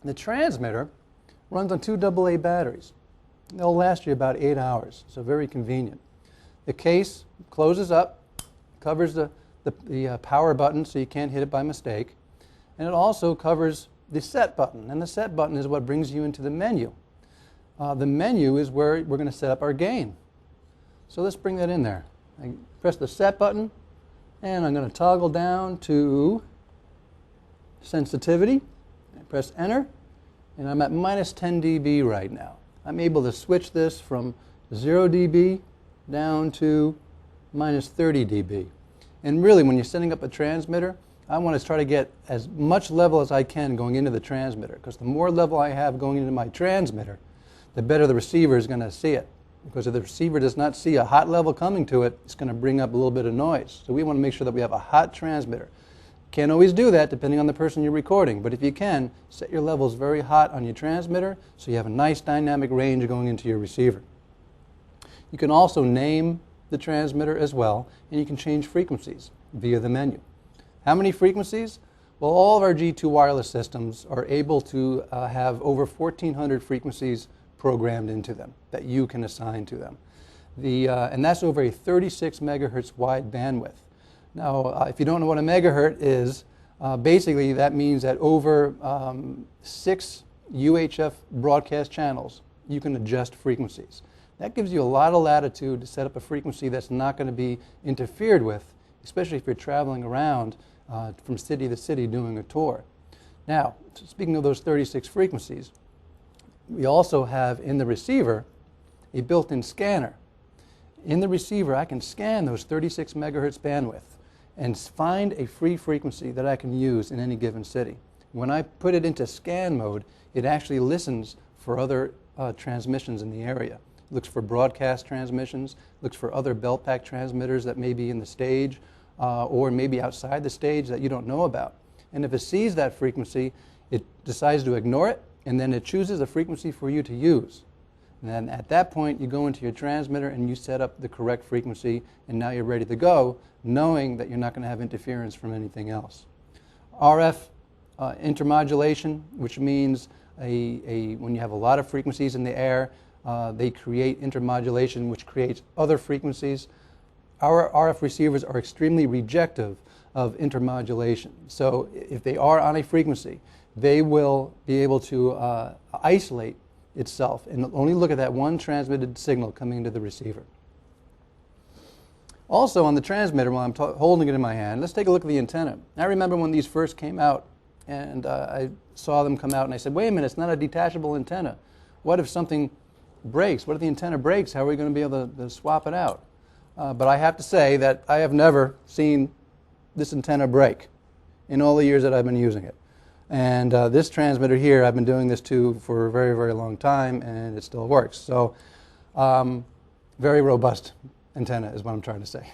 The transmitter runs on 2 AA batteries. They'll last you about 8 hours, so very convenient. The case closes up, covers the power button so you can't hit it by mistake, and it also covers the set button, and the set button is what brings you into the menu. The menu is where we're going to set up our gain. So let's bring that in there. I press the set button, and I'm going to toggle down to sensitivity. I press enter, and I'm at minus 10 dB right now. I'm able to switch this from 0 dB down to minus 30 dB. And really, when you're setting up a transmitter, I want to try to get as much level as I can going into the transmitter, because the more level I have going into my transmitter, the better the receiver is going to see it. Because if the receiver does not see a hot level coming to it, it's going to bring up a little bit of noise. So we want to make sure that we have a hot transmitter. Can't always do that depending on the person you're recording, but if you can, set your levels very hot on your transmitter so you have a nice dynamic range going into your receiver. You can also name the transmitter as well, and you can change frequencies via the menu. How many frequencies? Well, all of our G2 wireless systems are able to have over 1,400 frequencies programmed into them that you can assign to them. And that's over a 36 megahertz wide bandwidth. Now, if you don't know what a megahertz is, basically that means that over 6 UHF broadcast channels, you can adjust frequencies. That gives you a lot of latitude to set up a frequency that's not going to be interfered with, especially if you're traveling around from city to city doing a tour. Now, speaking of those 36 frequencies, we also have in the receiver a built-in scanner. In the receiver, I can scan those 36 megahertz bandwidth and find a free frequency that I can use in any given city. When I put it into scan mode, it actually listens for other transmissions in the area. It looks for broadcast transmissions, looks for other belt pack transmitters that may be in the stage or maybe outside the stage that you don't know about. And if it sees that frequency, it decides to ignore it, and then it chooses a frequency for you to use. And then at that point, you go into your transmitter and you set up the correct frequency, and now you're ready to go, knowing that you're not going to have interference from anything else. RF intermodulation, which means when you have a lot of frequencies in the air, they create intermodulation, which creates other frequencies. Our RF receivers are extremely rejective of intermodulation. So if they are on a frequency, they will be able to isolate itself and only look at that one transmitted signal coming into the receiver. Also on the transmitter, while I'm holding it in my hand, let's take a look at the antenna. I remember when these first came out, and I saw them come out, and I said, wait a minute, it's not a detachable antenna. What if something breaks? What if the antenna breaks? How are we going to be able to swap it out? But I have to say that I have never seen this antenna break in all the years that I've been using it. And this transmitter here, I've been doing this to for a very, very long time, and it still works. So very robust antenna is what I'm trying to say.